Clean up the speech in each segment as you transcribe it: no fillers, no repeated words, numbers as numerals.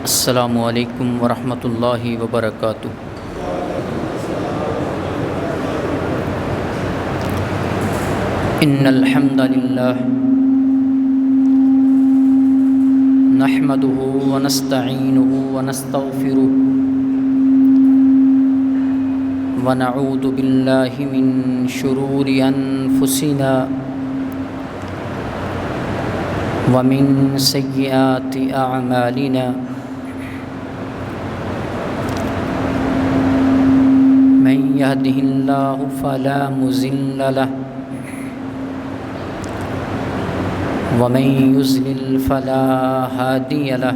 السلام علیکم ورحمۃ اللہ وبرکاتہ۔ ان الحمد للہ نحمده ونستعینه ونستغفره ونعوذ باللہ من شرور انفسنا ومن سیئات اعمالنا من يهده الله فلا مضل له ومن يضلل فلا هادي له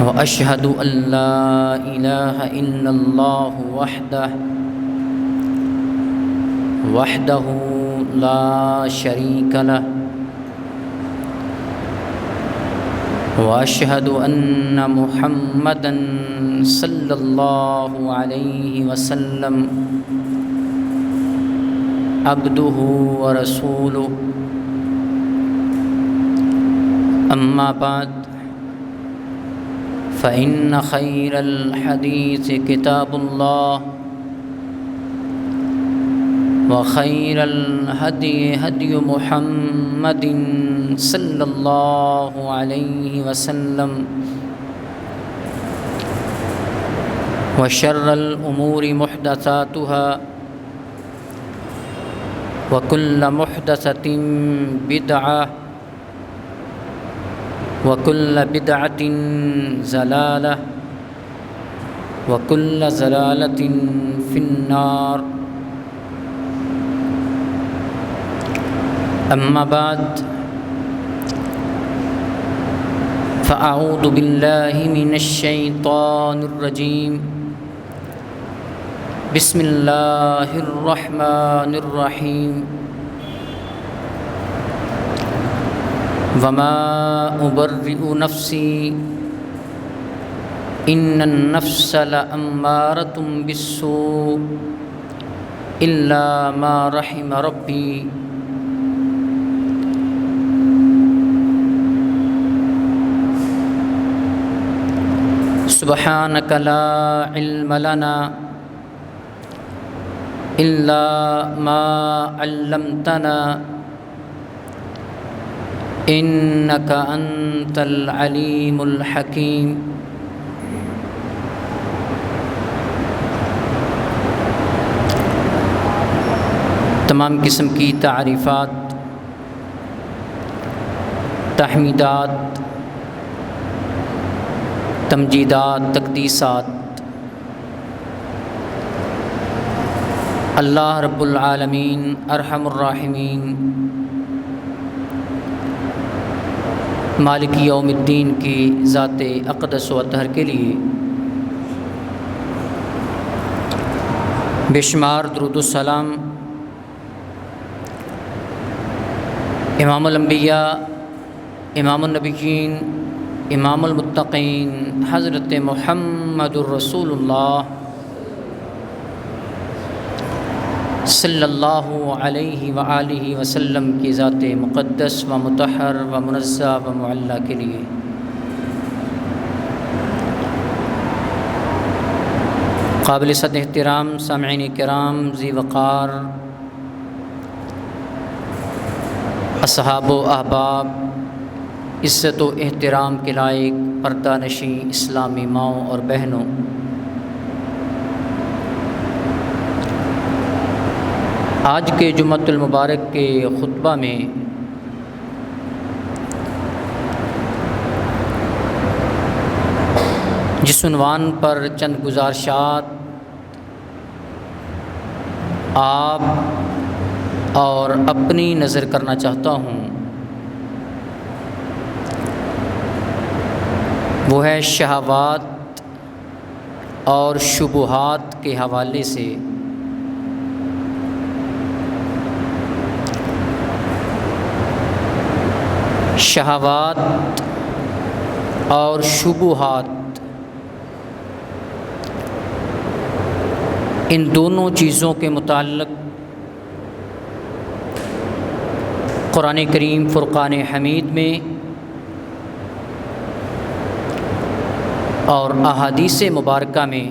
وأشهد أن لا إله إلا الله وحده لا شريك له وأشهد أن محمدًا صلى الله عليه وسلم عبده ورسوله أما بعد فإن خير الحديث كتاب الله وخير الهدي هدي محمد صلى الله عليه وسلم وشر الأمور محدثاتها وكل محدثة بدعة وكل بدعة ضلالة وكل ضلالة في النار أما بعد فأعوذ بالله من الشيطان الرجيم بسم الله الرحمن الرحيم وما أبرئ نفسي إن النفس لأمارة بالسوء إلا ما رحم ربي سبحانك لا علم لنا إلا ما علمتنا إنك أنت العليم الحكيم۔ تمام قسم کی تعریفات، تحمیدات، تمجیدات، تقدیسات اللہ رب العالمین ارحم الراحمین مالک یوم الدین کی ذات اقدس و اطہر کے لیے بے شمار درود و سلام امام الانبیاء، امام النبیین، امام المتقین حضرت محمد الرسول اللہ صلی اللہ علیہ وآلہ وسلم کی ذات مقدس و مطہر و منزہ و معلیٰ کے لیے قابل صد احترام سامعین کرام، ذی وقار اصحاب و احباب، عزت و احترام کے لائق پردہ نشیں اسلامی ماؤں اور بہنوں، آج کے جمعۃ المبارک کے خطبہ میں جس عنوان پر چند گزارشات آپ اور اپنی نظر کرنا چاہتا ہوں وہ ہے شہوات اور شبہات کے حوالے سے شہوات اور شبہات، ان دونوں چیزوں کے متعلق قرآن کریم فرقان حمید میں اور احادیث مبارکہ میں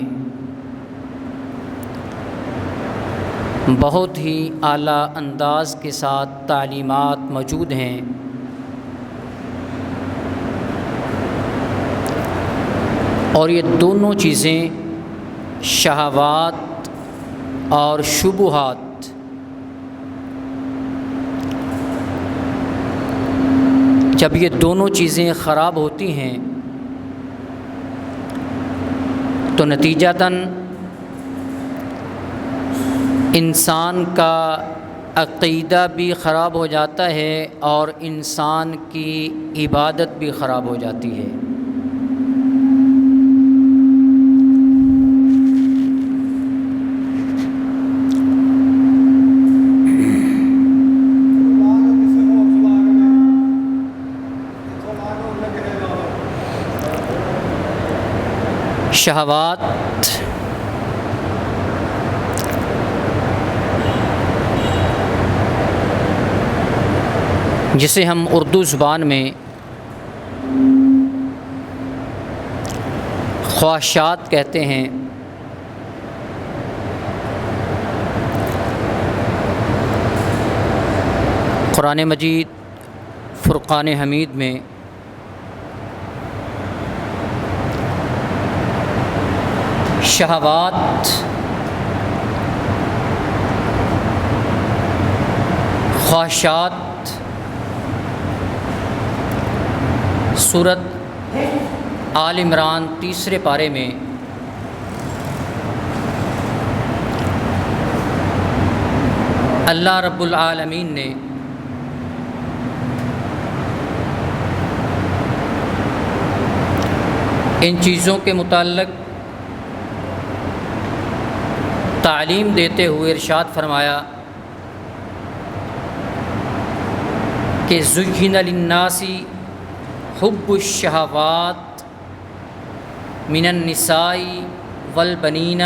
بہت ہی اعلیٰ انداز کے ساتھ تعلیمات موجود ہیں اور یہ دونوں چیزیں شہوات اور شبہات جب یہ دونوں چیزیں خراب ہوتی ہیں تو نتیجتاً انسان کا عقیدہ بھی خراب ہو جاتا ہے اور انسان کی عبادت بھی خراب ہو جاتی ہے۔ شہوات جسے ہم اردو زبان میں خواہشات کہتے ہیں، قرآن مجید فرقان حمید میں شہوات خواہشات سورۃ آل عمران 3 پارے میں اللہ رب العالمین نے ان چیزوں کے متعلق تعلیم دیتے ہوئے ارشاد فرمایا کہ زُيِّنَ لِلنَّاسِ حُبُّ الشَّهَوَاتِ مِنَ النِّسَاءِ وَالْبَنِينَ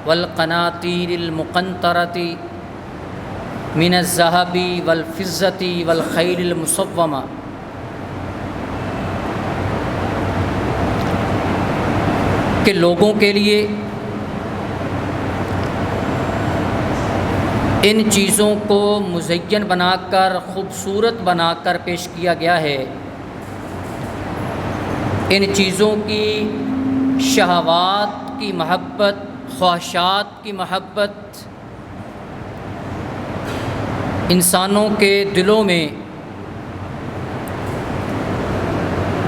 وَالْقَنَاطِيرِ الْمُقَنطَرَةِ مِنَ الذَّهَبِ وَالْفِضَّةِ وَالْخَيْلِ الْمُسَوَّمَةِ، کہ لوگوں کے لیے ان چیزوں کو مزین بنا کر خوبصورت بنا کر پیش کیا گیا ہے۔ ان چیزوں کی شہوات کی محبت، خواہشات کی محبت انسانوں کے دلوں میں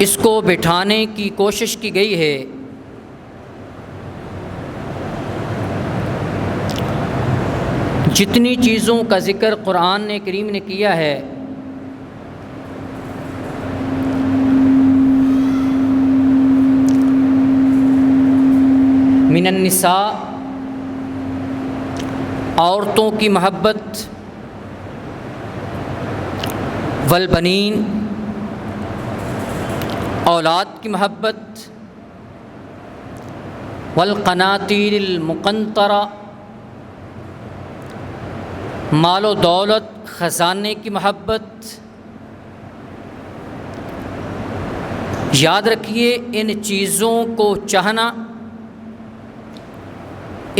اس کو بٹھانے کی کوشش کی گئی ہے۔ جتنی چیزوں کا ذکر قرآن کریم نے کیا ہے من النساء، عورتوں کی محبت، والبنین، اولاد کی محبت، والقناطیر المقنطرہ، مال و دولت خزانے کی محبت، یاد رکھیے ان چیزوں کو چاہنا،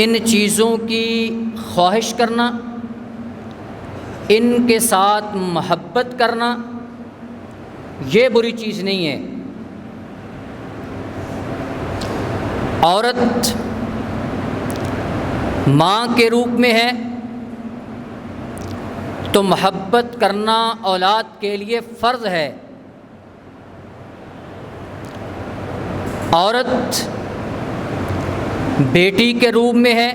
ان چیزوں کی خواہش کرنا، ان کے ساتھ محبت کرنا یہ بری چیز نہیں ہے۔ عورت ماں کے روپ میں ہے تو محبت کرنا اولاد کے لیے فرض ہے۔ عورت بیٹی کے روپ میں ہے،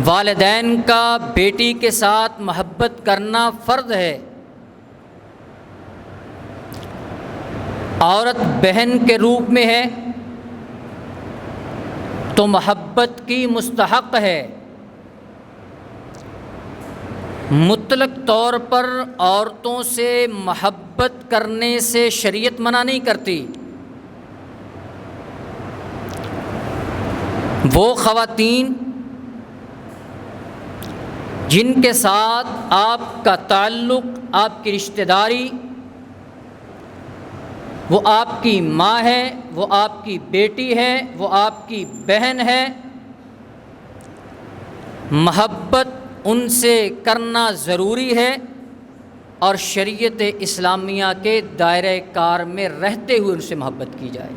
والدین کا بیٹی کے ساتھ محبت کرنا فرض ہے۔ عورت بہن کے روپ میں ہے تو محبت کی مستحق ہے۔ مطلق طور پر عورتوں سے محبت کرنے سے شریعت منع نہیں کرتی۔ وہ خواتین جن کے ساتھ آپ کا تعلق، آپ کی رشتہ داری، وہ آپ کی ماں ہے، وہ آپ کی بیٹی ہے، وہ آپ کی بہن ہے، محبت ان سے کرنا ضروری ہے، اور شریعت اسلامیہ کے دائرہ کار میں رہتے ہوئے ان سے محبت کی جائے۔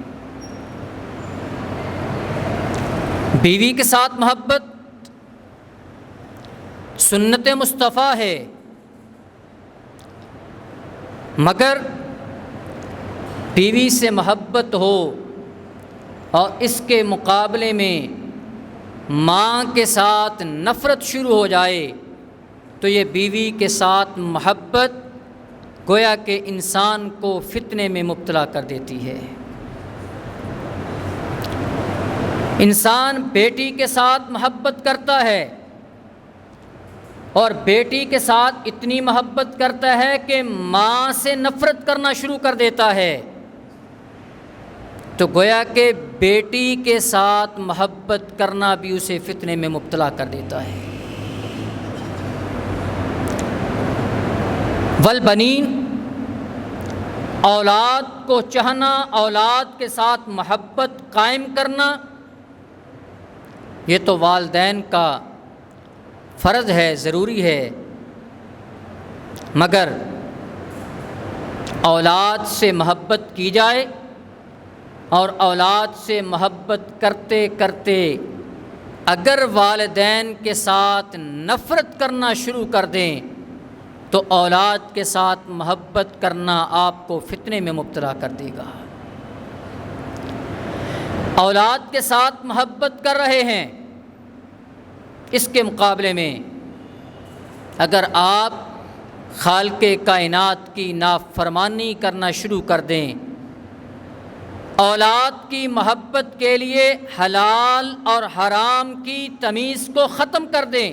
بیوی کے ساتھ محبت سنت مصطفیٰ ہے، مگر بیوی سے محبت ہو اور اس کے مقابلے میں ماں کے ساتھ نفرت شروع ہو جائے تو یہ بیوی کے ساتھ محبت گویا کہ انسان کو فتنے میں مبتلا کر دیتی ہے۔ انسان بیٹی کے ساتھ محبت کرتا ہے اور بیٹی کے ساتھ اتنی محبت کرتا ہے کہ ماں سے نفرت کرنا شروع کر دیتا ہے، تو گویا کہ بیٹی کے ساتھ محبت کرنا بھی اسے فتنے میں مبتلا کر دیتا ہے۔ والبنین، اولاد کو چاہنا، اولاد کے ساتھ محبت قائم کرنا، یہ تو والدین کا فرض ہے، ضروری ہے، مگر اولاد سے محبت کی جائے اور اولاد سے محبت کرتے کرتے اگر والدین کے ساتھ نفرت کرنا شروع کر دیں تو اولاد کے ساتھ محبت کرنا آپ کو فتنے میں مبتلا کر دے گا۔ اولاد کے ساتھ محبت کر رہے ہیں، اس کے مقابلے میں اگر آپ خالق کائنات کی نافرمانی کرنا شروع کر دیں، اولاد کی محبت کے لیے حلال اور حرام کی تمیز کو ختم کر دیں،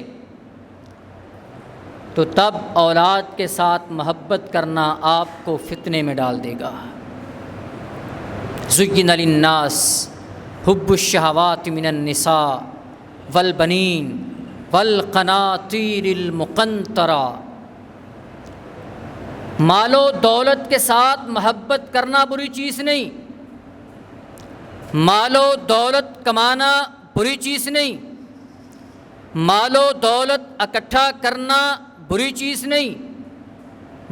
تو تب اولاد کے ساتھ محبت کرنا آپ کو فتنے میں ڈال دے گا۔ زُيِّنَ لِلنَّاسِ حُبُّ الشَّهَوَاتِ مِنَ النِّسَاءِ والبنین والقناطیر المقنطرہ۔ مال و دولت کے ساتھ محبت کرنا بری چیز نہیں، مال و دولت کمانا بری چیز نہیں، مال و دولت اکٹھا کرنا بری چیز نہیں،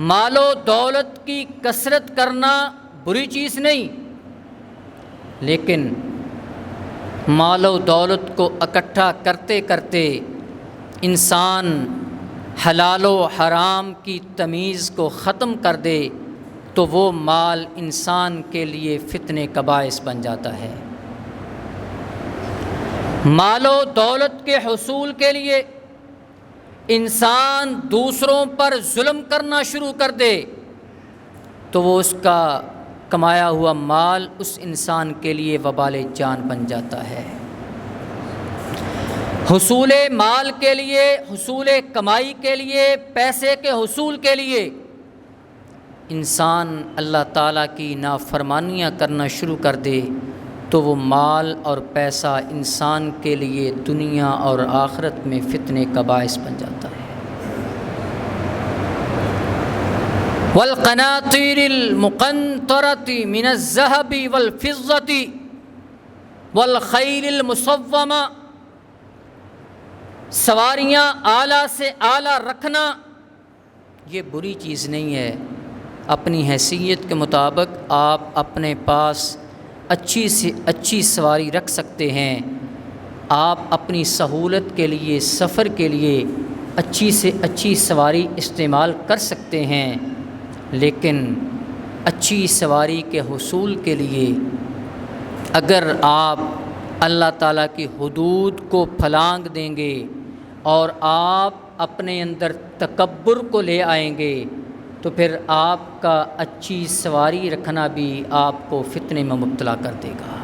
مال و دولت کی کثرت کرنا بری چیز نہیں، لیکن مال و دولت کو اکٹھا کرتے کرتے انسان حلال و حرام کی تمیز کو ختم کر دے تو وہ مال انسان کے لیے فتنے کا باعث بن جاتا ہے۔ مال و دولت کے حصول کے لیے انسان دوسروں پر ظلم کرنا شروع کر دے تو وہ اس کا کمایا ہوا مال اس انسان کے لیے وبال جان بن جاتا ہے۔ حصول مال کے لیے، حصول کمائی کے لیے، پیسے کے حصول کے لیے انسان اللہ تعالیٰ کی نافرمانیاں کرنا شروع کر دے تو وہ مال اور پیسہ انسان کے لیے دنیا اور آخرت میں فتنے کا باعث بن جاتا ہے۔ والقناطیر المقنطرۃ من الذهب والفضة والخیل المصومہ، سواریاں اعلیٰ سے اعلیٰ رکھنا یہ بری چیز نہیں ہے۔ اپنی حیثیت کے مطابق آپ اپنے پاس اچھی سے اچھی سواری رکھ سکتے ہیں، آپ اپنی سہولت کے لیے، سفر کے لیے اچھی سے اچھی سواری استعمال کر سکتے ہیں، لیکن اچھی سواری کے حصول کے لیے اگر آپ اللہ تعالیٰ کی حدود کو پھلانگ دیں گے اور آپ اپنے اندر تکبر کو لے آئیں گے تو پھر آپ کا اچھی سواری رکھنا بھی آپ کو فتنے میں مبتلا کر دے گا۔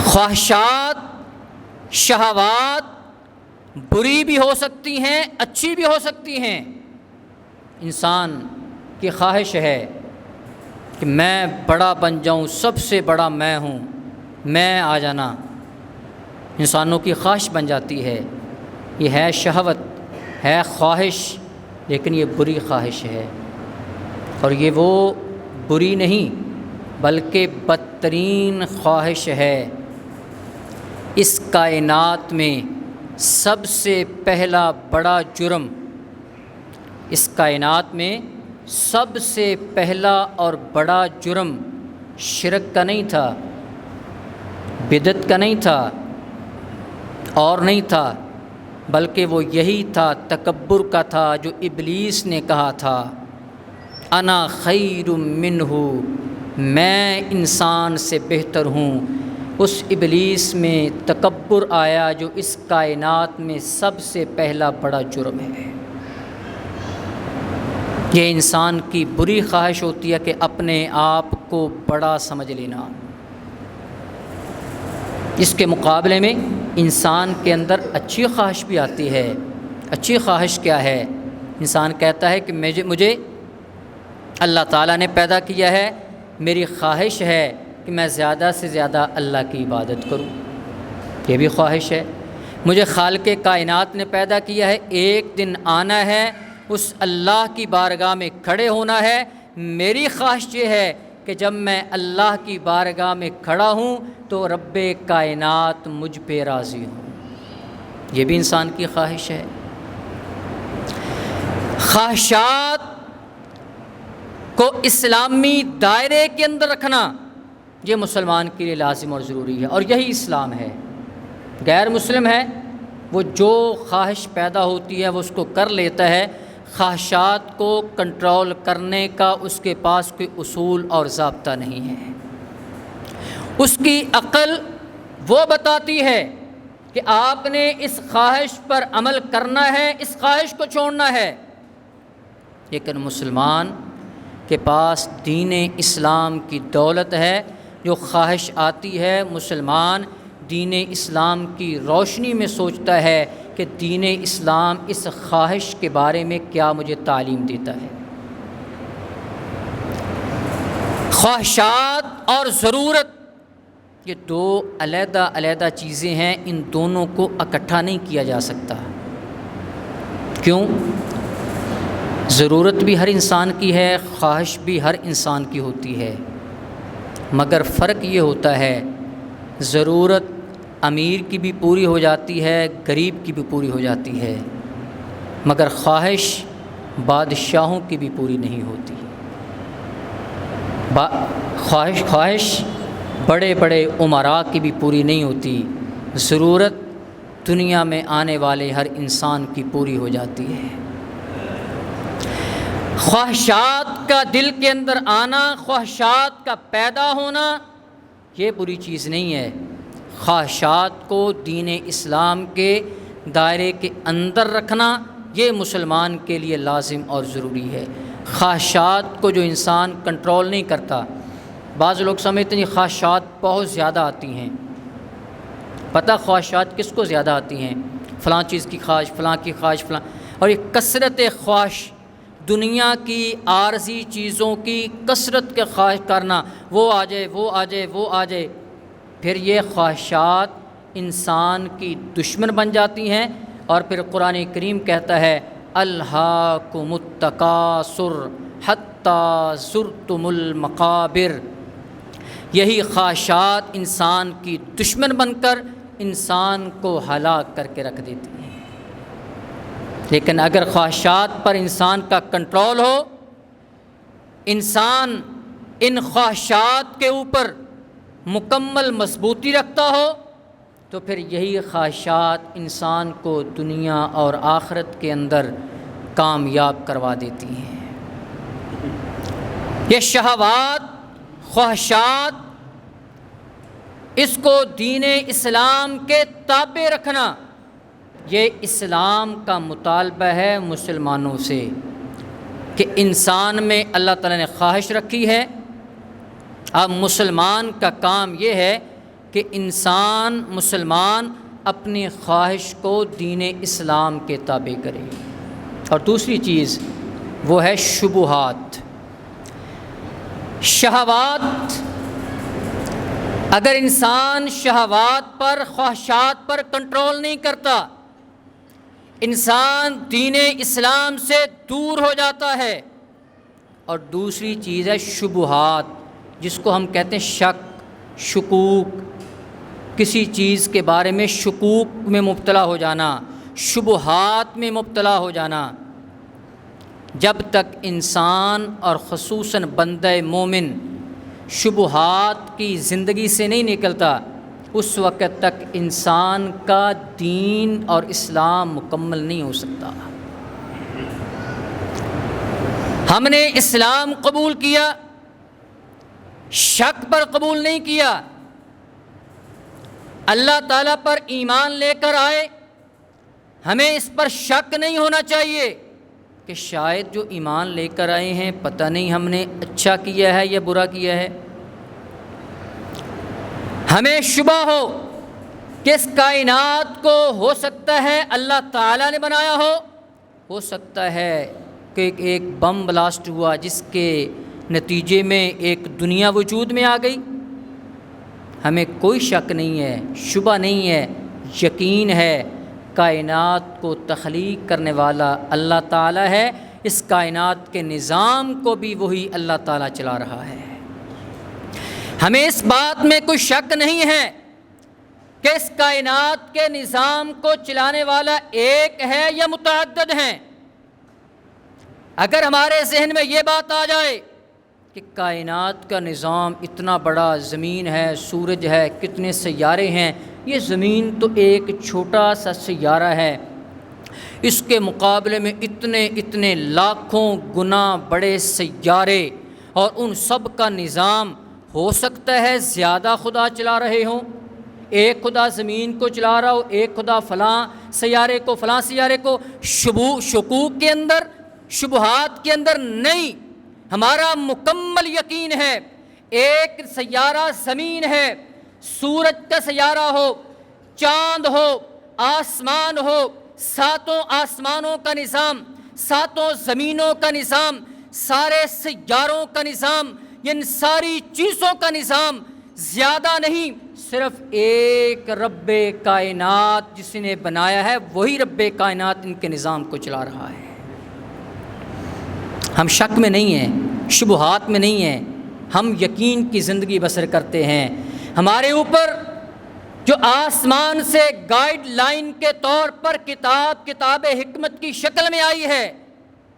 خواہشات، شہوات بری بھی ہو سکتی ہیں، اچھی بھی ہو سکتی ہیں۔ انسان کی خواہش ہے کہ میں بڑا بن جاؤں، سب سے بڑا میں ہوں، میں آ جانا، انسانوں کی خواہش بن جاتی ہے، یہ ہے شہوت، ہے خواہش، لیکن یہ بری خواہش ہے، اور یہ وہ بری نہیں بلکہ بدترین خواہش ہے۔ اس کائنات میں سب سے پہلا بڑا جرم، اس کائنات میں سب سے پہلا اور بڑا جرم شرک کا نہیں تھا، بدعت کا نہیں تھا، اور نہیں تھا، بلکہ وہ یہی تھا، تکبر کا تھا، جو ابلیس نے کہا تھا انا خیر منہ، میں انسان سے بہتر ہوں۔ اس ابلیس میں تکبر آیا، جو اس کائنات میں سب سے پہلا بڑا جرم ہے۔ یہ انسان کی بری خواہش ہوتی ہے کہ اپنے آپ کو بڑا سمجھ لینا۔ اس کے مقابلے میں انسان کے اندر اچھی خواہش بھی آتی ہے۔ اچھی خواہش کیا ہے؟ انسان کہتا ہے کہ مجھے اللہ تعالیٰ نے پیدا کیا ہے، میری خواہش ہے کہ میں زیادہ سے زیادہ اللہ کی عبادت کروں، یہ بھی خواہش ہے۔ مجھے خالق کائنات نے پیدا کیا ہے، ایک دن آنا ہے، اس اللہ کی بارگاہ میں کھڑے ہونا ہے، میری خواہش یہ ہے کہ جب میں اللہ کی بارگاہ میں کھڑا ہوں تو رب کائنات مجھ پہ راضی ہوں، یہ بھی انسان کی خواہش ہے۔ خواہشات کو اسلامی دائرے کے اندر رکھنا یہ مسلمان کے لیے لازم اور ضروری ہے، اور یہی اسلام ہے۔ غیر مسلم ہے وہ جو خواہش پیدا ہوتی ہے وہ اس کو کر لیتا ہے، خواہشات کو کنٹرول کرنے کا اس کے پاس کوئی اصول اور ضابطہ نہیں ہے۔ اس کی عقل وہ بتاتی ہے کہ آپ نے اس خواہش پر عمل کرنا ہے، اس خواہش کو چھوڑنا ہے، لیکن مسلمان کے پاس دین اسلام کی دولت ہے، جو خواہش آتی ہے مسلمان دین اسلام کی روشنی میں سوچتا ہے کہ دین اسلام اس خواہش کے بارے میں کیا مجھے تعلیم دیتا ہے۔ خواہشات اور ضرورت یہ دو علیحدہ علیحدہ چیزیں ہیں، ان دونوں کو اکٹھا نہیں کیا جا سکتا۔ کیوں؟ ضرورت بھی ہر انسان کی ہے، خواہش بھی ہر انسان کی ہوتی ہے، مگر فرق یہ ہوتا ہے ضرورت امیر کی بھی پوری ہو جاتی ہے، غریب کی بھی پوری ہو جاتی ہے، مگر خواہش بادشاہوں کی بھی پوری نہیں ہوتی۔ خواہش بڑے بڑے امراء کی بھی پوری نہیں ہوتی، ضرورت دنیا میں آنے والے ہر انسان کی پوری ہو جاتی ہے۔ خواہشات کا دل کے اندر آنا، خواہشات کا پیدا ہونا یہ بری چیز نہیں ہے۔ خواہشات کو دین اسلام کے دائرے کے اندر رکھنا یہ مسلمان کے لیے لازم اور ضروری ہے۔ خواہشات کو جو انسان کنٹرول نہیں کرتا، بعض لوگ سمجھتے ہیں خواہشات بہت زیادہ آتی ہیں۔ پتہ خواہشات کس کو زیادہ آتی ہیں؟ فلاں چیز کی خواہش، فلاں کی خواہش، فلاں، اور یہ کثرت خواہش، دنیا کی عارضی چیزوں کی کثرت کے خواہش کرنا، وہ آ جائے، وہ آ جائے، وہ آ جائے، پھر یہ خواہشات انسان کی دشمن بن جاتی ہیں، اور پھر قرآن کریم کہتا ہے الہاکم التکاثر حتی زرتم المقابر، یہی خواہشات انسان کی دشمن بن کر انسان کو ہلاک کر کے رکھ دیتی ہیں۔ لیکن اگر خواہشات پر انسان کا کنٹرول ہو، انسان ان خواہشات کے اوپر مکمل مضبوطی رکھتا ہو، تو پھر یہی خواہشات انسان کو دنیا اور آخرت کے اندر کامیاب کروا دیتی ہیں۔ یہ شہوات، خواہشات، اس کو دین اسلام کے تابع رکھنا یہ اسلام کا مطالبہ ہے مسلمانوں سے، کہ انسان میں اللہ تعالیٰ نے خواہش رکھی ہے، اب مسلمان کا کام یہ ہے کہ مسلمان اپنی خواہش کو دین اسلام کے تابع کرے۔ اور دوسری چیز وہ ہے شبہات، شہوات۔ اگر انسان شہوات پر، خواہشات پر کنٹرول نہیں کرتا، انسان دین اسلام سے دور ہو جاتا ہے۔ اور دوسری چیز ہے شبہات، جس کو ہم کہتے ہیں شک، شکوک، کسی چیز کے بارے میں شکوک میں مبتلا ہو جانا، شبہات میں مبتلا ہو جانا۔ جب تک انسان اور خصوصاً بندہ مومن شبہات کی زندگی سے نہیں نکلتا، اس وقت تک انسان کا دین اور اسلام مکمل نہیں ہو سکتا۔ ہم نے اسلام قبول کیا، شک پر قبول نہیں کیا۔ اللہ تعالیٰ پر ایمان لے کر آئے، ہمیں اس پر شک نہیں ہونا چاہیے کہ شاید جو ایمان لے کر آئے ہیں پتہ نہیں ہم نے اچھا کیا ہے یا برا کیا ہے۔ ہمیں شبہ ہو کہ اس کائنات کو ہو سکتا ہے اللہ تعالیٰ نے بنایا ہو سکتا ہے کہ ایک بم بلاسٹ ہوا جس کے نتیجے میں ایک دنیا وجود میں آ گئی۔ ہمیں کوئی شک نہیں ہے، شبہ نہیں ہے، یقین ہے کائنات کو تخلیق کرنے والا اللہ تعالیٰ ہے، اس کائنات کے نظام کو بھی وہی اللہ تعالیٰ چلا رہا ہے۔ ہمیں اس بات میں کوئی شک نہیں ہے کہ اس کائنات کے نظام کو چلانے والا ایک ہے یا متعدد ہیں۔ اگر ہمارے ذہن میں یہ بات آ جائے کہ کائنات کا نظام اتنا بڑا، زمین ہے، سورج ہے، کتنے سیارے ہیں، یہ زمین تو ایک چھوٹا سا سیارہ ہے، اس کے مقابلے میں اتنے لاکھوں گنا بڑے سیارے، اور ان سب کا نظام ہو سکتا ہے زیادہ خدا چلا رہے ہوں، ایک خدا زمین کو چلا رہا ہو، ایک خدا فلاں سیارے کو شکوک کے اندر، شبہات کے اندر نہیں۔ ہمارا مکمل یقین ہے ایک سیارہ زمین ہے، سورج کا سیارہ ہو، چاند ہو، آسمان ہو، ساتوں آسمانوں کا نظام، ساتوں زمینوں کا نظام، سارے سیاروں کا نظام، ان ساری چیزوں کا نظام زیادہ نہیں، صرف ایک رب کائنات جس نے بنایا ہے وہی رب کائنات ان کے نظام کو چلا رہا ہے۔ ہم شک میں نہیں ہیں، شبہات میں نہیں ہیں، ہم یقین کی زندگی بسر کرتے ہیں۔ ہمارے اوپر جو آسمان سے گائیڈ لائن کے طور پر کتاب حکمت کی شکل میں آئی ہے،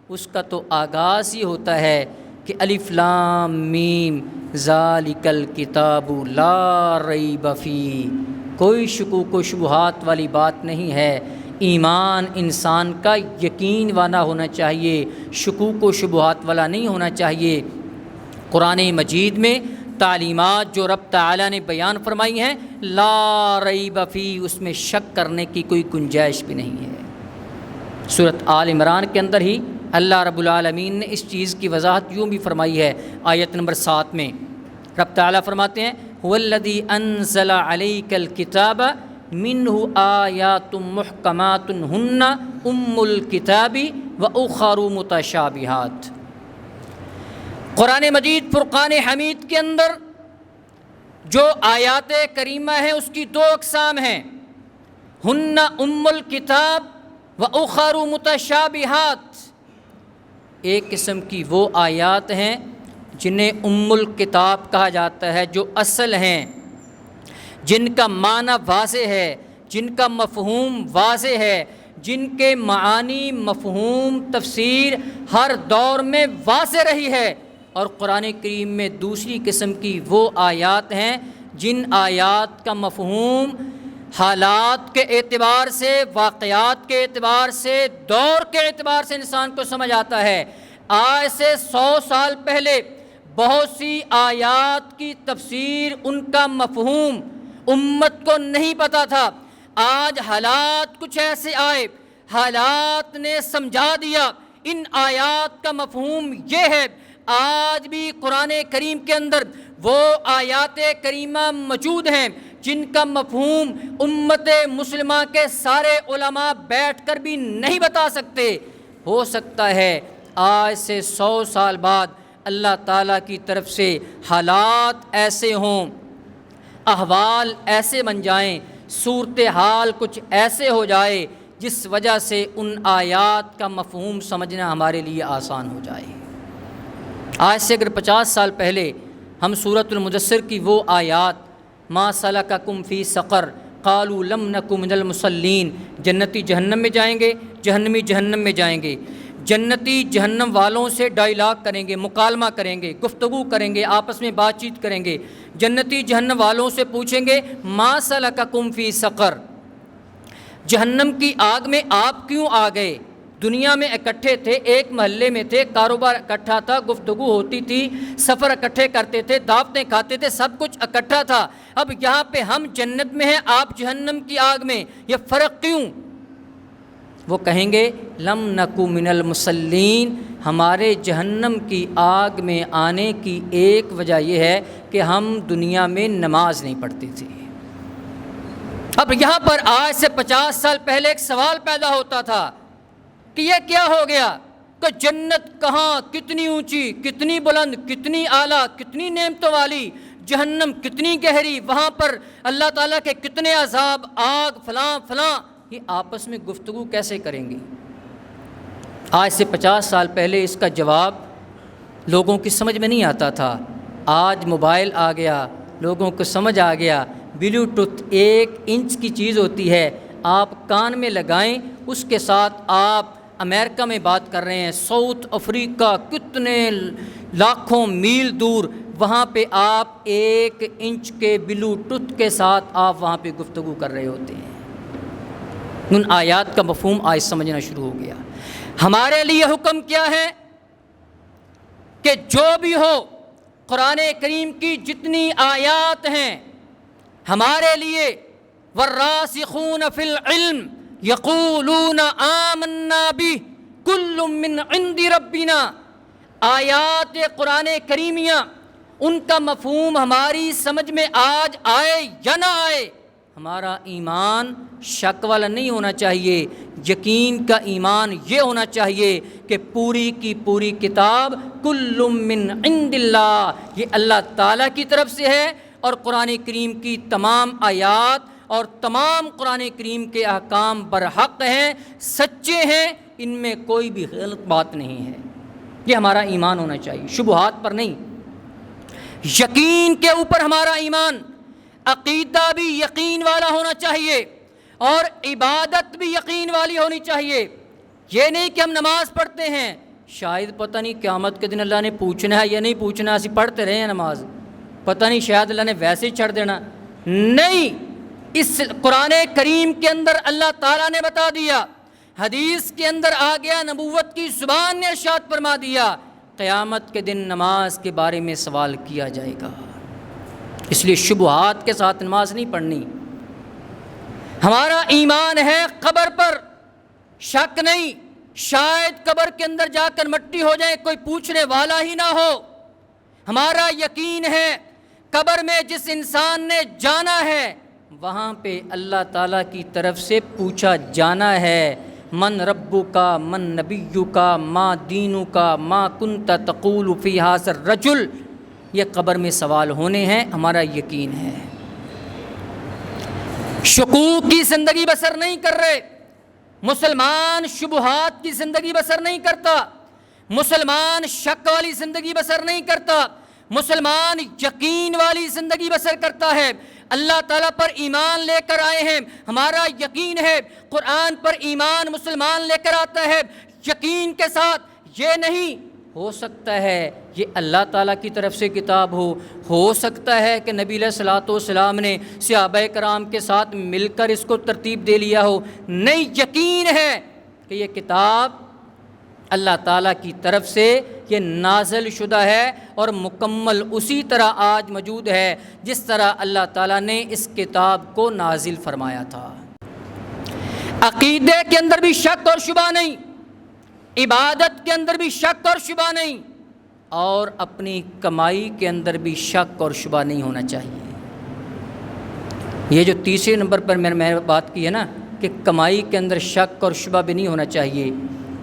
اس کا تو آغاز ہی ہوتا ہے کہ الف لام میم ذالک الکتاب لا ریب فیہ، کوئی شکوک و شبہات والی بات نہیں ہے۔ ایمان انسان کا یقین والا ہونا چاہیے، شکوک و شبہات والا نہیں ہونا چاہیے۔ قرآن مجید میں تعلیمات جو رب تعالیٰ نے بیان فرمائی ہیں لا ریب فیہ، اس میں شک کرنے کی کوئی گنجائش بھی نہیں ہے۔ سورۃ آل عمران کے اندر ہی اللہ رب العالمین نے اس چیز کی وضاحت یوں بھی فرمائی ہے، آیت نمبر 7 میں رب تعالیٰ فرماتے ہیں هو الذی انزل علیک الکتاب منہ آیات محکمات ہن ام الکتاب واخر متشابہات۔ قرآن مجید فرقان حمید کے اندر جو آیات کریمہ ہیں اس کی دو اقسام ہیں، ہن ام الکتاب واخر متشابہات۔ ایک قسم کی وہ آیات ہیں جنہیں ام الکتاب کہا جاتا ہے، جو اصل ہیں، جن کا معنی واضح ہے، جن کا مفہوم واضح ہے، جن کے معانی، مفہوم، تفسیر ہر دور میں واضح رہی ہے۔ اور قرآن کریم میں دوسری قسم کی وہ آیات ہیں جن آیات کا مفہوم حالات کے اعتبار سے، واقعات کے اعتبار سے، دور کے اعتبار سے انسان کو سمجھ آتا ہے۔ آج سے 100 سال پہلے بہت سی آیات کی تفسیر، ان کا مفہوم امت کو نہیں پتہ تھا۔ آج حالات کچھ ایسے آئے، حالات نے سمجھا دیا ان آیات کا مفہوم یہ ہے۔ آج بھی قرآن کریم کے اندر وہ آیات کریمہ موجود ہیں جن کا مفہوم امت مسلمہ کے سارے علماء بیٹھ کر بھی نہیں بتا سکتے۔ ہو سکتا ہے آج سے 100 سال بعد اللہ تعالیٰ کی طرف سے حالات ایسے ہوں، احوال ایسے بن جائیں، صورتحال کچھ ایسے ہو جائے جس وجہ سے ان آیات کا مفہوم سمجھنا ہمارے لیے آسان ہو جائے۔ آج سے اگر 50 سال پہلے ہم سورۃ المدثر کی وہ آیات ما سلککم فی سقر قالوا لم نک من المصلین، جنتی جہنم میں جائیں گے، جہنمی جہنم میں جائیں گے، جنتی جہنم والوں سے ڈائلاگ کریں گے، مکالمہ کریں گے، گفتگو کریں گے، آپس میں بات چیت کریں گے، جنتی جہنم والوں سے پوچھیں گے ما سلککم فی سقر، جہنم کی آگ میں آپ کیوں آ گئے؟ دنیا میں اکٹھے تھے، ایک محلے میں تھے، کاروبار اکٹھا تھا، گفتگو ہوتی تھی، سفر اکٹھے کرتے تھے، دعوتیں کھاتے تھے، سب کچھ اکٹھا تھا۔ اب یہاں پہ ہم جنت میں ہیں، آپ جہنم کی آگ میں، یہ فرق کیوں؟ وہ کہیں گے لم نکو من المصلین، ہمارے جہنم کی آگ میں آنے کی ایک وجہ یہ ہے کہ ہم دنیا میں نماز نہیں پڑھتے تھے۔ اب یہاں پر آج سے 50 سال پہلے ایک سوال پیدا ہوتا تھا کہ یہ کیا ہو گیا کہ جنت کہاں، کتنی اونچی، کتنی بلند، کتنی اعلیٰ، کتنی نعمتوں والی، جہنم کتنی گہری، وہاں پر اللہ تعالیٰ کے کتنے عذاب، آگ فلاں فلاں، یہ آپس میں گفتگو کیسے کریں گے؟ آج سے 50 سال پہلے اس کا جواب لوگوں کی سمجھ میں نہیں آتا تھا۔ آج موبائل آ گیا، لوگوں کو سمجھ آ گیا۔ بلوٹوتھ 1 انچ کی چیز ہوتی ہے، آپ کان میں لگائیں، اس کے ساتھ آپ امریکہ میں بات کر رہے ہیں، ساؤتھ افریقہ، کتنے لاکھوں میل دور، وہاں پہ آپ 1 انچ کے بلوٹوتھ کے ساتھ آپ وہاں پہ گفتگو کر رہے ہوتے ہیں۔ ان آیات کا مفہوم آج سمجھنا شروع ہو گیا۔ ہمارے لیے حکم کیا ہے کہ جو بھی ہو، قرآن کریم کی جتنی آیات ہیں ہمارے لیے، والراسخون فی العلم یقولون آمنا بہ کل من عند ربنا، آیات قرآن کریمیہ، ان کا مفہوم ہماری سمجھ میں آج آئے یا نہ آئے، ہمارا ایمان شک والا نہیں ہونا چاہیے، یقین کا ایمان یہ ہونا چاہیے کہ پوری کی پوری کتاب کل من عند اللہ، یہ اللہ تعالیٰ کی طرف سے ہے، اور قرآن کریم کی تمام آیات اور تمام قرآن کریم کے احکام برحق ہیں، سچے ہیں، ان میں کوئی بھی غلط بات نہیں ہے۔ یہ ہمارا ایمان ہونا چاہیے، شبہات پر نہیں، یقین کے اوپر ہمارا ایمان، عقیدہ بھی یقین والا ہونا چاہیے اور عبادت بھی یقین والی ہونی چاہیے۔ یہ نہیں کہ ہم نماز پڑھتے ہیں، شاید پتہ نہیں قیامت کے دن اللہ نے پوچھنا ہے یا نہیں پوچھنا، اسی پڑھتے رہے ہیں نماز، پتہ نہیں شاید اللہ نے ویسے ہی چھڑ دینا، نہیں، اس قرآن کریم کے اندر اللہ تعالیٰ نے بتا دیا، حدیث کے اندر آ گیا، نبوت کی زبان نے ارشاد فرما دیا، قیامت کے دن نماز کے بارے میں سوال کیا جائے گا۔ اس لیے شبہات کے ساتھ نماز نہیں پڑھنی۔ ہمارا ایمان ہے قبر پر، شک نہیں، شاید قبر کے اندر جا کر مٹی ہو جائے، کوئی پوچھنے والا ہی نہ ہو۔ ہمارا یقین ہے قبر میں جس انسان نے جانا ہے وہاں پہ اللہ تعالیٰ کی طرف سے پوچھا جانا ہے، من ربک من نبیک ما دینک ما کنت تقول فی ھذا الرجل، یہ قبر میں سوال ہونے ہیں، ہمارا یقین ہے۔ شکوک کی زندگی بسر نہیں کر رہے، مسلمان شبہات کی زندگی بسر نہیں کرتا، مسلمان شک والی زندگی بسر نہیں کرتا، مسلمان یقین والی زندگی بسر کرتا ہے۔ اللہ تعالیٰ پر ایمان لے کر آئے ہیں، ہمارا یقین ہے، قرآن پر ایمان مسلمان لے کر آتا ہے یقین کے ساتھ، یہ نہیں ہو سکتا ہے یہ اللہ تعالیٰ کی طرف سے کتاب ہو سکتا ہے کہ نبی علیہ الصلوۃ والسلام نے صحابہ کرام کے ساتھ مل کر اس کو ترتیب دے لیا ہو، نہیں، یقین ہے کہ یہ کتاب اللہ تعالیٰ کی طرف سے یہ نازل شدہ ہے اور مکمل اسی طرح آج موجود ہے جس طرح اللہ تعالیٰ نے اس کتاب کو نازل فرمایا تھا۔ عقیدے کے اندر بھی شک اور شبہ نہیں، عبادت کے اندر بھی شک اور شبہ نہیں، اور اپنی کمائی کے اندر بھی شک اور شبہ نہیں ہونا چاہیے۔ یہ جو تیسرے نمبر پر میں نے بات کی ہے نا کہ کمائی کے اندر شک اور شبہ بھی نہیں ہونا چاہیے،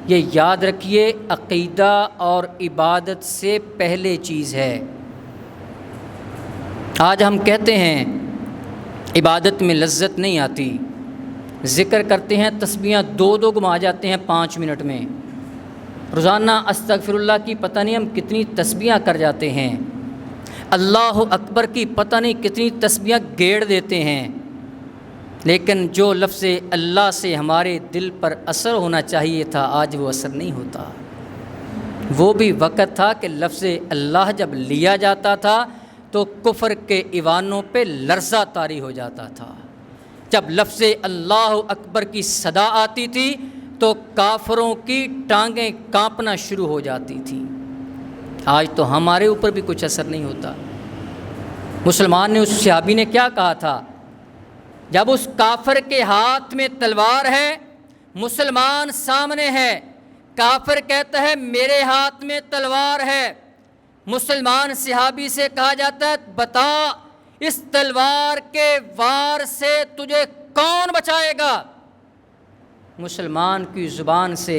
یہ یاد رکھیے عقیدہ اور عبادت سے پہلے چیز ہے۔ آج ہم کہتے ہیں عبادت میں لذت نہیں آتی، ذکر کرتے ہیں تسبیحاں 2 گھما جاتے ہیں 5 منٹ میں، روزانہ استغفر اللہ کی پتہ نہیں ہم کتنی تسبیحاں کر جاتے ہیں، اللہ اکبر کی پتہ نہیں کتنی تسبیحاں گیڑ دیتے ہیں، لیکن جو لفظ اللہ سے ہمارے دل پر اثر ہونا چاہیے تھا آج وہ اثر نہیں ہوتا۔ وہ بھی وقت تھا کہ لفظ اللہ جب لیا جاتا تھا تو کفر کے ایوانوں پہ لرزہ طاری ہو جاتا تھا، جب لفظ اللہ اکبر کی صدا آتی تھی تو کافروں کی ٹانگیں کانپنا شروع ہو جاتی تھیں۔ آج تو ہمارے اوپر بھی کچھ اثر نہیں ہوتا۔ مسلمان نے اس صحابی نے کیا کہا تھا، جب اس کافر کے ہاتھ میں تلوار ہے، مسلمان سامنے ہے، کافر کہتا ہے میرے ہاتھ میں تلوار ہے، مسلمان صحابی سے کہا جاتا ہے بتا اس تلوار کے وار سے تجھے کون بچائے گا؟ مسلمان کی زبان سے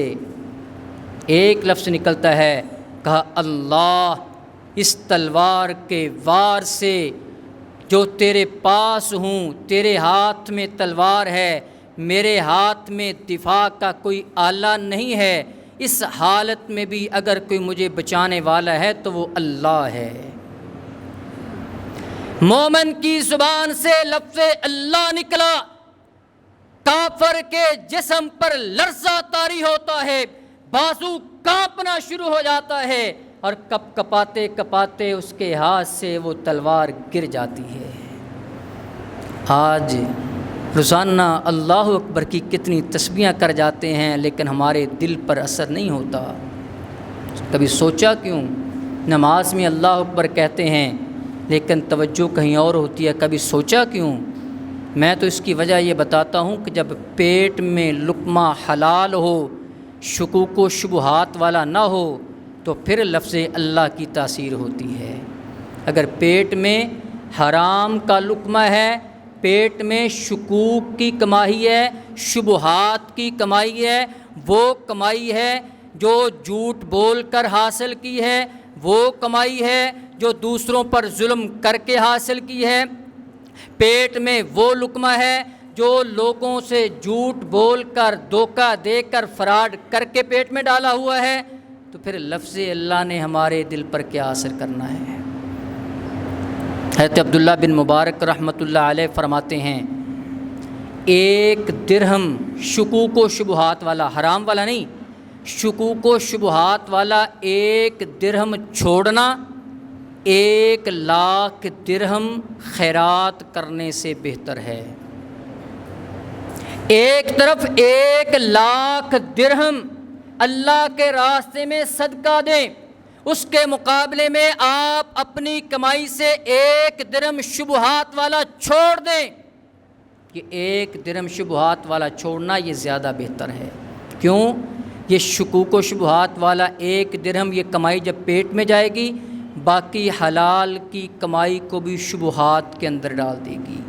ایک لفظ نکلتا ہے، کہا اللہ، اس تلوار کے وار سے جو تیرے پاس ہوں، تیرے ہاتھ میں تلوار ہے، میرے ہاتھ میں دفاع کا کوئی آلہ نہیں ہے، اس حالت میں بھی اگر کوئی مجھے بچانے والا ہے تو وہ اللہ ہے۔ مومن کی زبان سے لفظ اللہ نکلا، کافر کے جسم پر لرزہ طاری ہوتا ہے، بازو کانپنا شروع ہو جاتا ہے اور کپ کپاتے کپاتے اس کے ہاتھ سے وہ تلوار گر جاتی ہے۔ آج روزانہ اللہ اکبر کی کتنی تسبیحاں کر جاتے ہیں لیکن ہمارے دل پر اثر نہیں ہوتا۔ کبھی سوچا کیوں؟ نماز میں اللہ اکبر کہتے ہیں لیکن توجہ کہیں اور ہوتی ہے، کبھی سوچا کیوں؟ میں تو اس کی وجہ یہ بتاتا ہوں کہ جب پیٹ میں لقمہ حلال ہو، شکوک و شبہات والا نہ ہو تو پھر لفظ اللہ کی تاثیر ہوتی ہے۔ اگر پیٹ میں حرام کا لقمہ ہے، پیٹ میں شکوک کی کمائی ہے، شبہات کی کمائی ہے، وہ کمائی ہے جو جھوٹ بول کر حاصل کی ہے، وہ کمائی ہے جو دوسروں پر ظلم کر کے حاصل کی ہے، پیٹ میں وہ لقمہ ہے جو لوگوں سے جھوٹ بول کر دھوکہ دے کر فراڈ کر کے پیٹ میں ڈالا ہوا ہے، تو پھر لفظ اللہ نے ہمارے دل پر کیا اثر کرنا ہے؟ حضرت عبداللہ بن مبارک رحمۃ اللہ علیہ فرماتے ہیں 1 درہم شکوک و شبہات والا، حرام والا نہیں، شکوک و شبہات والا 1 درہم چھوڑنا 1,00,000 درہم خیرات کرنے سے بہتر ہے۔ ایک طرف 1,00,000 درہم اللہ کے راستے میں صدقہ دیں، اس کے مقابلے میں آپ اپنی کمائی سے 1 درہم شبہات والا چھوڑ دیں، یہ 1 درہم شبہات والا چھوڑنا یہ زیادہ بہتر ہے۔ کیوں؟ یہ شکوک و شبہات والا 1 درہم یہ کمائی جب پیٹ میں جائے گی، باقی حلال کی کمائی کو بھی شبہات کے اندر ڈال دے گی۔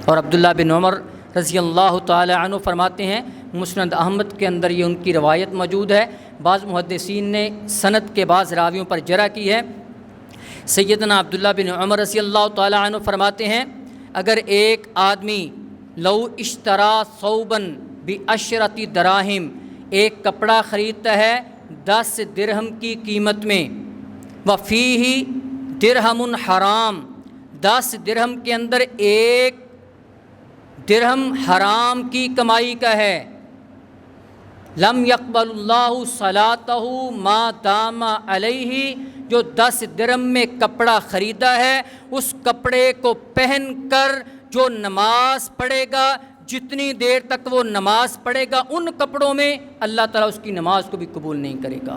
اور عبداللہ بن عمر رضی اللہ تعالی عنہ فرماتے ہیں، مسند احمد کے اندر یہ ان کی روایت موجود ہے، بعض محدثین نے سند کے بعض راویوں پر جرح کی ہے، سیدنا عبداللہ بن عمر رضی اللہ تعالی عنہ فرماتے ہیں اگر ایک آدمی لو اشترا ثوبا بعشرۃ دراہم، ایک کپڑا خریدتا ہے 10 درہم کی قیمت میں، وفیہ درہم حرام، 10 درہم کے اندر 1 درہم حرام کی کمائی کا ہے، لم یقبل اللہ صلاتہ ما دام علیہ، جو 10 درہم میں کپڑا خریدا ہے اس کپڑے کو پہن کر جو نماز پڑھے گا، جتنی دیر تک وہ نماز پڑھے گا ان کپڑوں میں اللہ تعالیٰ اس کی نماز کو بھی قبول نہیں کرے گا۔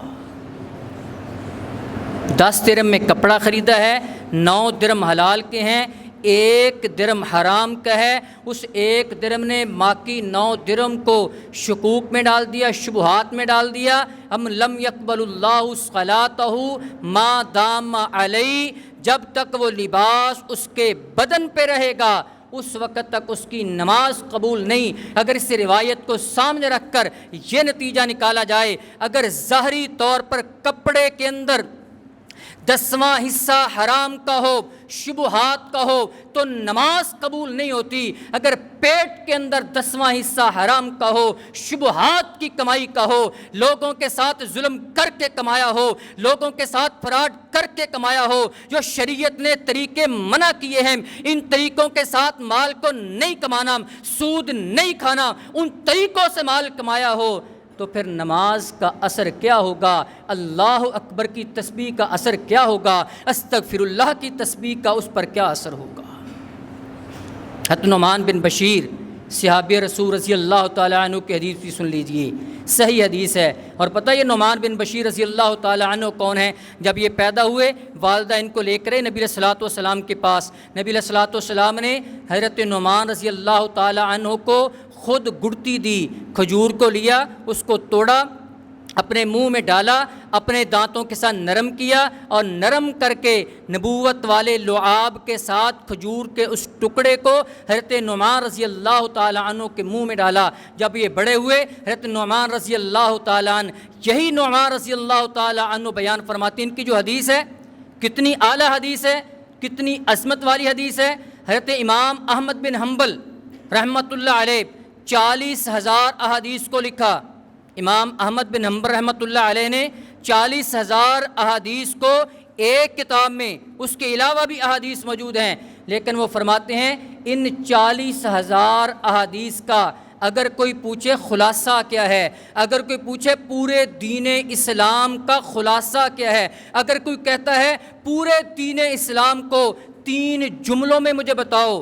10 درہم میں کپڑا خریدا ہے، 9 درہم حلال کے ہیں، 1 درہم حرام کا ہے، اس 1 درہم نے باقی 9 درہم کو شکوک میں ڈال دیا، شبہات میں ڈال دیا۔ ہم لم یقبل اللہ صلاتہ ما دام علیہ، جب تک وہ لباس اس کے بدن پہ رہے گا اس وقت تک اس کی نماز قبول نہیں۔ اگر اس روایت کو سامنے رکھ کر یہ نتیجہ نکالا جائے، اگر ظاہری طور پر کپڑے کے اندر 10واں حصہ حرام کا ہو، شبہات کا ہو تو نماز قبول نہیں ہوتی۔ اگر پیٹ کے اندر 10واں حصہ حرام کا ہو، شبہات کی کمائی کا ہو، لوگوں کے ساتھ ظلم کر کے کمایا ہو، لوگوں کے ساتھ فراڈ کر کے کمایا ہو، جو شریعت نے طریقے منع کیے ہیں ان طریقوں کے ساتھ مال کو نہیں کمانا، سود نہیں کھانا، ان طریقوں سے مال کمایا ہو، تو پھر نماز کا اثر کیا ہوگا؟ اللہ اکبر کی تسبیح کا اثر کیا ہوگا؟ استغفر اللہ کی تسبیح کا اس پر کیا اثر ہوگا؟ حضرت نعمان بن بشیر صحابی رسول رضی اللہ تعالیٰ عنہ کی حدیث بھی سن لیجئے، صحیح حدیث ہے۔ اور پتہ یہ نعمان بن بشیر رضی اللہ تعالیٰ عنہ کون ہیں؟ جب یہ پیدا ہوئے والدہ ان کو لے کر نبی علیہ الصلوۃ والسلام کے پاس، نبی علیہ الصلوۃ والسلام نے حضرت نعمان رضی اللہ تعالیٰ عنہ کو خود گڑتی دی، کھجور کو لیا، اس کو توڑا، اپنے منہ میں ڈالا، اپنے دانتوں کے ساتھ نرم کیا اور نرم کر کے نبوت والے لعاب کے ساتھ کھجور کے اس ٹکڑے کو حضرت نعمان رضی اللہ تعالیٰ عنہ کے منہ میں ڈالا۔ جب یہ بڑے ہوئے حضرت نعمان رضی اللہ تعالیٰ عنہ، یہی نعمان رضی اللہ تعالیٰ عنہ بیان فرماتے ہیں، ان کی جو حدیث ہے کتنی اعلیٰ حدیث ہے، کتنی عظمت والی حدیث ہے۔ حضرت امام احمد بن حنبل رحمۃ اللہ علیہ 40,000 احادیث کو لکھا۔ امام احمد بن حنبل رحمۃ اللہ علیہ نے 40,000 احادیث کو ایک کتاب میں، اس کے علاوہ بھی احادیث موجود ہیں، لیکن وہ فرماتے ہیں ان 40,000 احادیث کا اگر کوئی پوچھے خلاصہ کیا ہے، اگر کوئی پوچھے پورے دین اسلام کا خلاصہ کیا ہے، اگر کوئی کہتا ہے پورے دین اسلام کو 3 جملوں میں مجھے بتاؤ،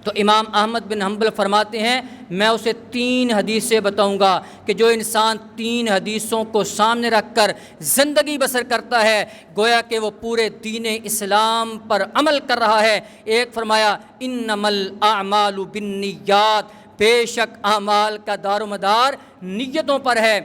تو امام احمد بن حنبل فرماتے ہیں میں اسے 3 حدیثیں بتاؤں گا کہ جو انسان 3 حدیثوں کو سامنے رکھ کر زندگی بسر کرتا ہے گویا کہ وہ پورے دین اسلام پر عمل کر رہا ہے۔ ایک فرمایا انما الاعمال بالنیات، بے شک اعمال کا دار و مدار نیتوں پر ہے۔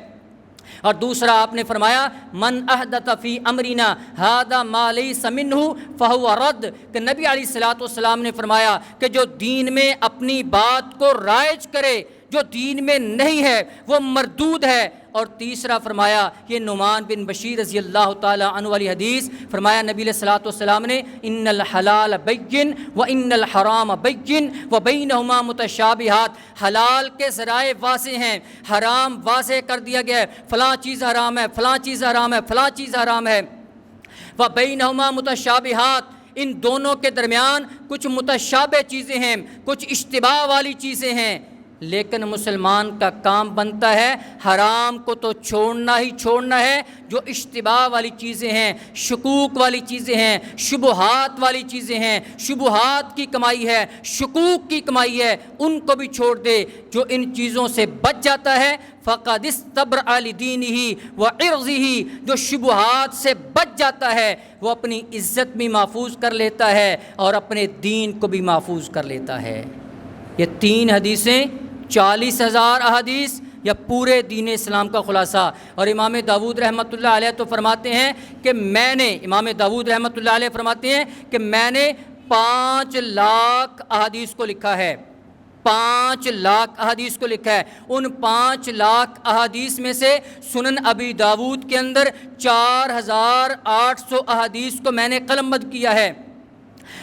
اور دوسرا آپ نے فرمایا من احدث فی امرنا ھذا ما لیس منہ فہو رد، کہ نبی علیہ الصلوۃ والسلام نے فرمایا کہ جو دین میں اپنی بات کو رائج کرے، جو دین میں نہیں ہے وہ مردود ہے۔ اور تیسرا فرمایا یہ نعمان بن بشیر رضی اللہ تعالیٰ عنہ والی حدیث، فرمایا نبی علیہ الصلوۃ والسلام نے ان الحلال بین و ان الحرام بین و بینہما متشابہات، حلال کے ذرائع واضح ہیں، حرام واضح کر دیا گیا ہے، فلاں چیز حرام ہے، فلاں چیز حرام ہے، فلاں چیز حرام ہے، و بینہما متشابہات، ان دونوں کے درمیان کچھ متشابہ چیزیں ہیں، کچھ اشتباہ والی چیزیں ہیں، لیکن مسلمان کا کام بنتا ہے حرام کو تو چھوڑنا ہی چھوڑنا ہے، جو اشتباہ والی چیزیں ہیں، شکوک والی چیزیں ہیں، شبہات والی چیزیں ہیں، شبہات کی کمائی ہے، شکوک کی کمائی ہے، ان کو بھی چھوڑ دے۔ جو ان چیزوں سے بچ جاتا ہے فقد استبرأ لدینہ وعرضہ، جو شبہات سے بچ جاتا ہے وہ اپنی عزت بھی محفوظ کر لیتا ہے اور اپنے دین کو بھی محفوظ کر لیتا ہے۔ یہ 3 حدیثیں 40,000 احادیث یا پورے دین اسلام کا خلاصہ۔ اور امام داؤد رحمۃ اللہ علیہ تو فرماتے ہیں کہ امام داؤد رحمۃ اللہ علیہ فرماتے ہیں کہ میں نے 5 لاکھ احادیث کو لکھا ہے، 5 لاکھ احادیث کو لکھا ہے۔ ان 5 لاکھ احادیث میں سے سنن ابی داؤد کے اندر 4,800 احادیث کو میں نے قلم بند کیا ہے۔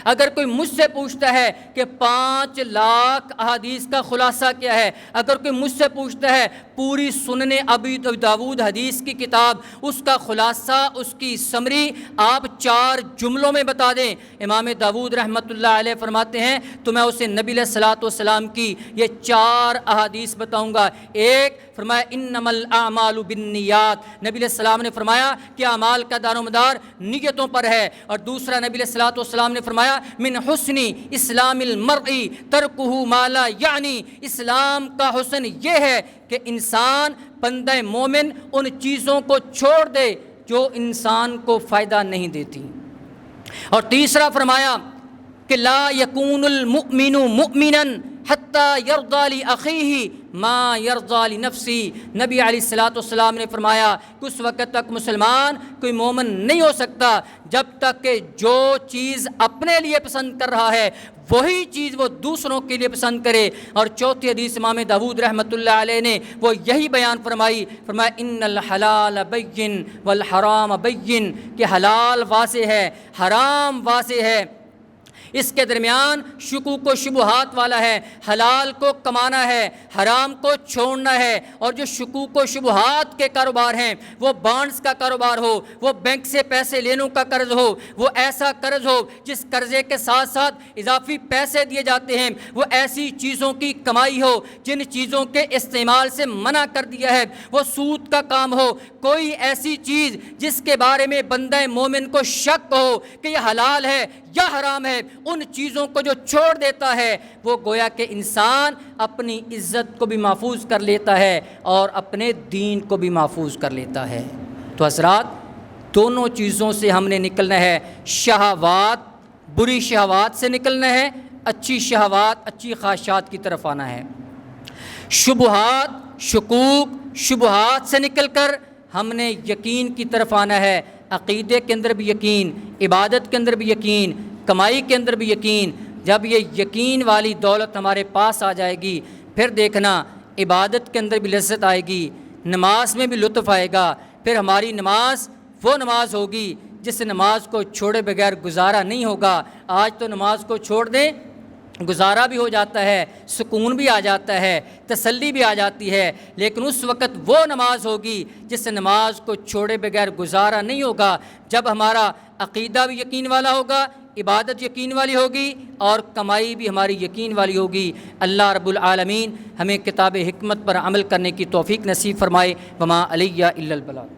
اگر کوئی مجھ سے پوچھتا ہے کہ 5 لاکھ احادیث کا خلاصہ کیا ہے، اگر کوئی مجھ سے پوچھتا ہے پوری سنن ابی داؤد حدیث کی کتاب، اس کا خلاصہ، اس کی سمری آپ 4 جملوں میں بتا دیں، امام داؤد رحمۃ اللہ علیہ فرماتے ہیں تو میں اسے نبی علیہ الصلوۃ والسلام کی یہ 4 احادیث بتاؤں گا۔ ایک فرمایا انما الاعمال بالنیات، نبی علیہ السلام نے فرمایا کہ اعمال کا دار و مدار نیتوں پر ہے۔ اور دوسرا نبی علیہ الصلوۃ والسلام نے فرمایا من حسن اسلام المرء ترکہ ما لا یعنی، اسلام کا حسن یہ ہے کہ انسان بندہ مومن ان چیزوں کو چھوڑ دے جو انسان کو فائدہ نہیں دیتی۔ اور تیسرا فرمایا کہ لا یکون المؤمن مؤمنا حتی یرضی لأخیہ ما یرضی لنفسی۔ نبی علیہ الصلوۃ والسلام نے فرمایا کہ اس وقت تک مسلمان کوئی مومن نہیں ہو سکتا جب تک کہ جو چیز اپنے لیے پسند کر رہا ہے وہی چیز وہ دوسروں کے لیے پسند کرے۔ اور چوتھی حدیث امام داؤد رحمۃ اللہ علیہ نے وہ یہی بیان فرمایا ان الحلال بین والحرام بین، کہ حلال واضح ہے، حرام واضح ہے، اس کے درمیان شکوک و شبہات والا ہے۔ حلال کو کمانا ہے، حرام کو چھوڑنا ہے۔ اور جو شکوک و شبہات کے کاروبار ہیں، وہ بانڈز کا کاروبار ہو، وہ بینک سے پیسے لینے کا قرض ہو، وہ ایسا قرض ہو جس قرضے کے ساتھ ساتھ اضافی پیسے دیے جاتے ہیں، وہ ایسی چیزوں کی کمائی ہو جن چیزوں کے استعمال سے منع کر دیا ہے، وہ سود کا کام ہو، کوئی ایسی چیز جس کے بارے میں بندہ مومن کو شک ہو کہ یہ حلال ہے یا حرام ہے، ان چیزوں کو جو چھوڑ دیتا ہے وہ گویا کہ انسان اپنی عزت کو بھی محفوظ کر لیتا ہے اور اپنے دین کو بھی محفوظ کر لیتا ہے۔ تو حضرات، دونوں چیزوں سے ہم نے نکلنا ہے، شہوات، بری شہوات سے نکلنا ہے، اچھی شہوات، اچھی خواہشات کی طرف آنا ہے۔ شبہات، شکوک، شبہات سے نکل کر ہم نے یقین کی طرف آنا ہے، عقیدے کے اندر بھی یقین، عبادت کے اندر بھی یقین، کمائی کے اندر بھی یقین۔ جب یہ یقین والی دولت ہمارے پاس آ جائے گی، پھر دیکھنا عبادت کے اندر بھی لذت آئے گی، نماز میں بھی لطف آئے گا۔ پھر ہماری نماز وہ نماز ہوگی جس نماز کو چھوڑے بغیر گزارا نہیں ہوگا۔ آج تو نماز کو چھوڑ دیں گزارا بھی ہو جاتا ہے، سکون بھی آ جاتا ہے، تسلی بھی آ جاتی ہے، لیکن اس وقت وہ نماز ہوگی جس نماز کو چھوڑے بغیر گزارا نہیں ہوگا جب ہمارا عقیدہ بھی یقین والا ہوگا، عبادت یقین والی ہوگی اور کمائی بھی ہماری یقین والی ہوگی۔ اللہ رب العالمین ہمیں کتاب حکمت پر عمل کرنے کی توفیق نصیب فرمائے۔ وما علیہ الا البلاغ۔